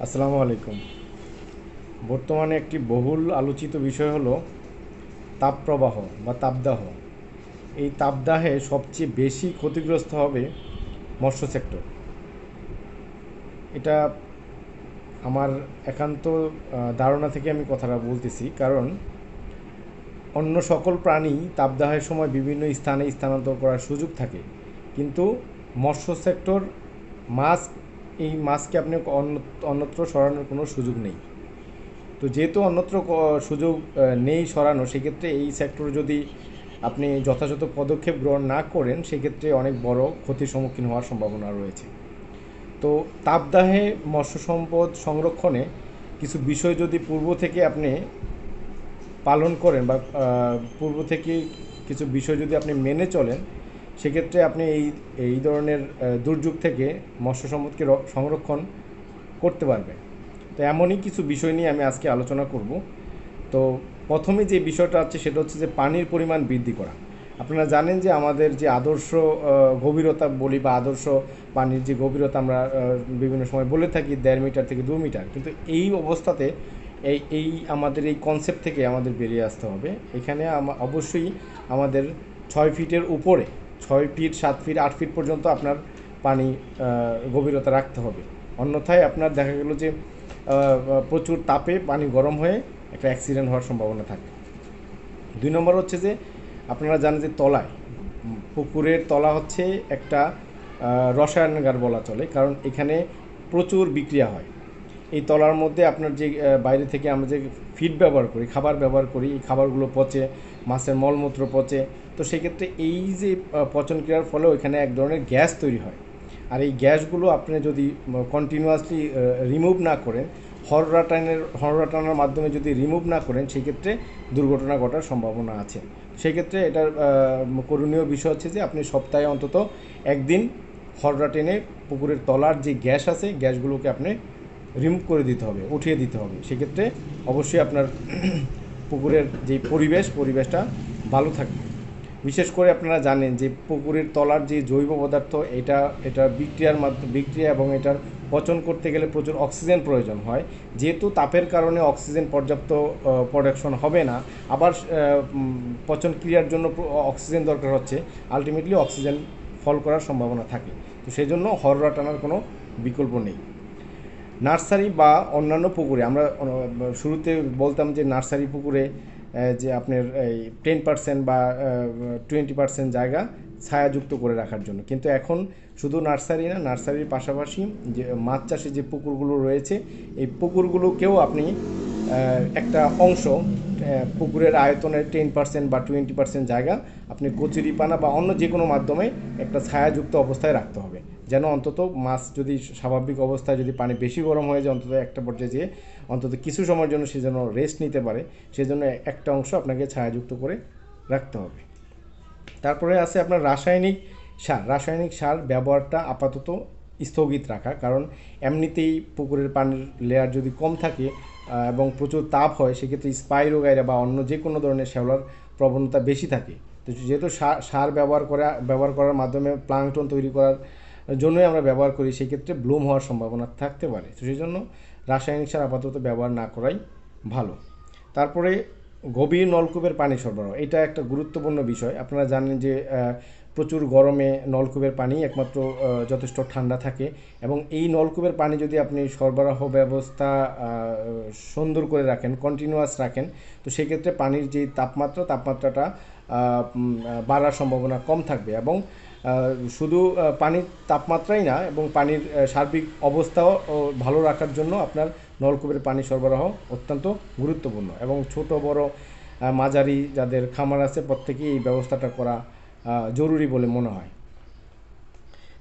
আসসালামু আলাইকুম। বর্তমানে একটি বহুল আলোচিত বিষয় হলো তাপপ্রবাহ বা তাপদাহ। এই তাপদাহে সবচেয়ে বেশি ক্ষতিগ্রস্ত হবে মৎস্য সেক্টর। এটা আমার একান্ত ধারণা থেকে আমি কথাটা বলতেছি, কারণ অন্য সকল প্রাণী তাপদাহের সময় বিভিন্ন স্থানে স্থানান্তর করার সুযোগ থাকে, কিন্তু মৎস্য সেক্টর মাছ, এই মাছকে আপনি অন্যত্র সরানোর কোনো সুযোগ নেই। তো যেহেতু অন্যত্র সুযোগ নেই সরানো, সেক্ষেত্রে এই সেক্টর যদি আপনি যথাযথ পদক্ষেপ গ্রহণ না করেন, সেক্ষেত্রে অনেক বড় ক্ষতির সম্মুখীন হওয়ার সম্ভাবনা রয়েছে। তো তাপদাহে মৎস্য সম্পদ সংরক্ষণে কিছু বিষয় যদি পূর্ব থেকে আপনি পালন করেন বা পূর্ব থেকে কিছু বিষয় যদি আপনি মেনে চলেন, সেক্ষেত্রে আপনি এই এই ধরনের দুর্যোগ থেকে মৎস্য সম্পদকে সংরক্ষণ করতে পারবেন। তো এমনই কিছু বিষয় নিয়ে আমি আজকে আলোচনা করব। তো প্রথমে যে বিষয়টা আছে সেটা হচ্ছে যে পানির পরিমাণ বৃদ্ধি করা। আপনারা জানেন যে আমাদের যে আদর্শ গভীরতা বলি বা আদর্শ পানির যে গভীরতা আমরা বিভিন্ন সময় বলে থাকি 1.5 মিটার থেকে 2 মিটার, কিন্তু এই অবস্থাতে এই আমাদের এই কনসেপ্ট থেকে আমাদের বেরিয়ে আসতে হবে। এখানে অবশ্যই আমাদের 6 ফিটের উপরে, 6 ফিট 7 ফিট 8 ফিট পর্যন্ত আপনার পানি গভীরতা রাখতে হবে। অন্যথায় আপনার দেখা গেল যে প্রচুর তাপে পানি গরম হয়ে একটা অ্যাক্সিডেন্ট হওয়ার সম্ভাবনা থাকে। 2 নম্বর হচ্ছে যে আপনারা জানেন যে তলায়, পুকুরের তলা হচ্ছে একটা রসায়নাগার বলা চলে, কারণ এখানে প্রচুর বিক্রিয়া হয়। এই তলার মধ্যে আপনার যে বাইরে থেকে আমরা যে ফিড ব্যবহার করি, খাবার ব্যবহার করি, এই খাবারগুলো পচে, মাছের মলমূত্র পচে। তো সেক্ষেত্রে এই যে পচন ক্রিয়ার ফলে ওইখানে এক ধরনের গ্যাস তৈরি হয়। আর এই গ্যাসগুলো আপনি যদি কন্টিনিউয়াসলি রিমুভ না করেন, হররা টানার মাধ্যমে যদি রিমুভ না করেন, সেক্ষেত্রে দুর্ঘটনা ঘটার সম্ভাবনা আছে। সেক্ষেত্রে এটার করণীয় বিষয় হচ্ছে যে আপনি সপ্তাহে অন্তত একদিন হররা টেনে পুকুরের তলার যে গ্যাস আছে, গ্যাসগুলোকে আপনি রিমুভ করে দিতে হবে, উঠিয়ে দিতে হবে। সেক্ষেত্রে অবশ্যই আপনার পুকুরের যে পরিবেশটা ভালো থাকবে। বিশেষ করে আপনারা জানেন যে পুকুরের তলার যে জৈব পদার্থ, এটা বিক্রিয়া এবং এটার পচন করতে গেলে প্রচুর অক্সিজেন প্রয়োজন হয়। যেহেতু তাপের কারণে অক্সিজেন পর্যাপ্ত প্রোডাকশন হবে না, আবার পচন ক্রিয়ার জন্য অক্সিজেন দরকার হচ্ছে, আলটিমেটলি অক্সিজেন ফল করার সম্ভাবনা থাকে। তো সেই জন্য হররা টানার কোনো বিকল্প নেই। নার্সারি বা অন্যান্য পুকুরে আমরা শুরুতে বলতাম যে নার্সারি পুকুরে যে আপনার এই 10% বা 20% জায়গা ছায়াযুক্ত করে রাখার জন্য, কিন্তু এখন শুধু নার্সারি না, নার্সারির পাশাপাশি যে মাছ চাষের যে পুকুরগুলো রয়েছে, এই পুকুরগুলোকেও আপনি একটা অংশ পুকুরের আয়তনের 10% বা 20% জায়গা আপনি কচুরিপানা বা অন্য যে কোনো মাধ্যমে একটা ছায়াযুক্ত অবস্থায় রাখতে হবে, যেন অন্তত মাছ যদি স্বাভাবিক অবস্থায় যদি পানি বেশি গরম হয়ে যায়, অন্তত একটা পর্যায়ে যেয়ে অন্তত কিছু সময়ের জন্য সে যেন রেস্ট নিতে পারে, সেজন্য একটা অংশ আপনাকে ছায়াযুক্ত করে রাখতে হবে। তারপরে আছে আপনার রাসায়নিক সার ব্যবহারটা আপাতত স্থগিত রাখা, কারণ এমনিতেই পুকুরের পানির লেয়ার যদি কম থাকে এবং প্রচুর তাপ হয়, সেক্ষেত্রে স্পাইরোগাইরা বা অন্য যে কোনো ধরনের শ্যাওলার প্রবণতা বেশি থাকে। তো যেহেতু সার ব্যবহার করার মাধ্যমে প্লাঙ্কটন তৈরি করার জন্যই আমরা ব্যবহার করি, সেক্ষেত্রে ব্লুম হওয়ার সম্ভাবনা থাকতে পারে। তো সেই জন্য রাসায়নিক সার আপাতত ব্যবহার না করাই ভালো। তারপরে গভীর নলকূপের পানি সরবরাহ, এটা একটা গুরুত্বপূর্ণ বিষয়। আপনারা জানেন যে প্রচুর গরমে নলকূপের পানি একমাত্র যথেষ্ট ঠান্ডা থাকে, এবং এই নলকূপের পানি যদি আপনি সরবরাহ ব্যবস্থা সুন্দর করে রাখেন, কন্টিনিউয়াস রাখেন, তো সেক্ষেত্রে পানির যে তাপমাত্রাটা বাড়ার সম্ভাবনা কম থাকবে। এবং শুধু পানির তাপমাত্রাই না, এবং পানির সার্বিক অবস্থাও ভালো রাখার জন্য আপনার নলকূপের পানি সরবরাহ অত্যন্ত গুরুত্বপূর্ণ। এবং ছোট বড় মাঝারি যাদের খামার আছে, প্রত্যেকেই এই ব্যবস্থাটা করা জরুরি বলে মনে হয়।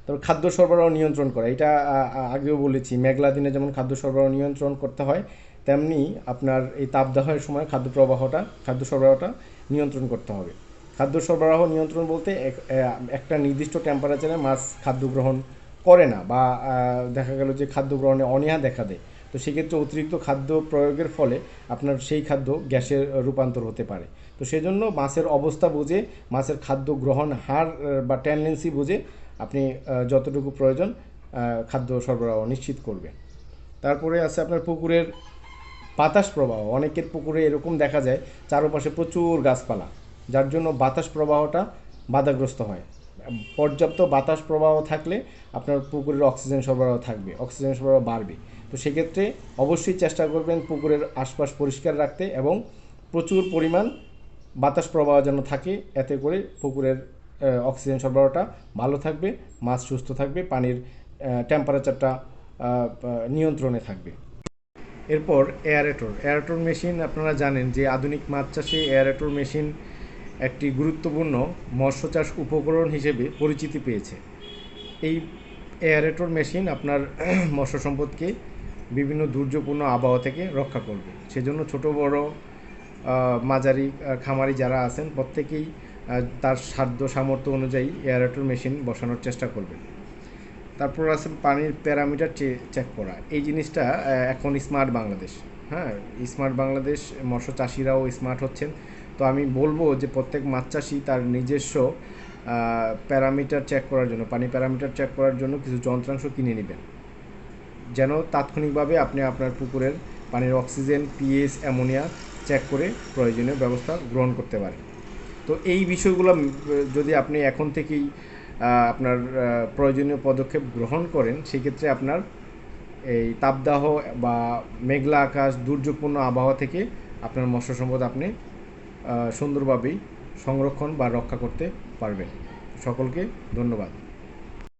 তবে খাদ্য সরবরাহ নিয়ন্ত্রণ করা, এটা আগেও বলেছি, মেঘলা দিনে যেমন খাদ্য সরবরাহ নিয়ন্ত্রণ করতে হয়, তেমনি আপনার এই তাপদাহের সময় খাদ্য সরবরাহটা নিয়ন্ত্রণ করতে হবে। খাদ্য সরবরাহ নিয়ন্ত্রণ বলতে একটা নির্দিষ্ট টেম্পারেচারে মাছ খাদ্য গ্রহণ করে না, বা দেখা গেল যে খাদ্য গ্রহণে অনীহা দেখা দেয়, তো সেক্ষেত্রে অতিরিক্ত খাদ্য প্রয়োগের ফলে আপনার সেই খাদ্য গ্যাসের রূপান্তর হতে পারে। তো সেজন্য মাছের অবস্থা বুঝে, মাছের খাদ্য গ্রহণ হার বা টেন্ডেন্সি বুঝে আপনি যতটুকু প্রয়োজন খাদ্য সরবরাহ নিশ্চিত করবেন। তারপরে আছে আপনার পুকুরের বাতাস প্রবাহ। অনেকের পুকুরে এরকম দেখা যায় চারপাশে প্রচুর গাছপালা, যার জন্য বাতাস প্রবাহটা বাধাগ্রস্ত হয়। পর্যাপ্ত বাতাস প্রবাহ থাকলে আপনার পুকুরের অক্সিজেন সরবরাহ থাকবে, অক্সিজেন সরবরাহ বাড়বে। তো সেক্ষেত্রে অবশ্যই চেষ্টা করবেন পুকুরের আশপাশ পরিষ্কার রাখতে এবং প্রচুর পরিমাণ বাতাস প্রবাহ যেন থাকে, এতে করে পুকুরের অক্সিজেন সরবরাহটা ভালো থাকবে, মাছ সুস্থ থাকবে, পানির টেম্পারেচারটা নিয়ন্ত্রণে থাকবে। এরপর এয়ারেটর মেশিন, আপনারা জানেন যে আধুনিক মাছ চাষে এয়ারেটর মেশিন একটি গুরুত্বপূর্ণ মৎস্য চাষ উপকরণ হিসেবে পরিচিতি পেয়েছে। এই এয়ারেটর মেশিন আপনার মৎস্য সম্পদকে বিভিন্ন দুর্যোগপূর্ণ আবহাওয়া থেকে রক্ষা করবে। সেজন্য ছোট বড় মাঝারি খামারি যারা আছেন প্রত্যেকেই তার সাধ্য সামর্থ্য অনুযায়ী এয়ারেটর মেশিন বসানোর চেষ্টা করবেন। তারপর আছে পানির প্যারামিটার চেক করা। এই জিনিসটা এখন স্মার্ট বাংলাদেশ, হ্যাঁ, স্মার্ট বাংলাদেশ, মৎস্য চাষিরাও স্মার্ট হচ্ছেন। তো আমি বলবো যে প্রত্যেক মাছ চাষি তার নিজস্ব প্যারামিটার চেক করার জন্য, পানি প্যারামিটার চেক করার জন্য কিছু যন্ত্রাংশ কিনে নেবেন, যেন তাৎক্ষণিকভাবে আপনি আপনার পুকুরের পানির অক্সিজেন, পিএইচ, অ্যামোনিয়া চেক করে প্রয়োজনীয় ব্যবস্থা গ্রহণ করতে পারেন। তো এই বিষয়গুলো যদি আপনি এখন থেকেই আপনার প্রয়োজনীয় পদক্ষেপ গ্রহণ করেন, সেক্ষেত্রে আপনার এই তাপদাহ বা মেঘলা আকাশ, দুর্যোগপূর্ণ আবহাওয়া থেকে আপনার মৎস্য সম্পদ আপনি সুন্দরভাবেই সংরক্ষণ বা রক্ষা করতে পারবেন। সকলকে ধন্যবাদ।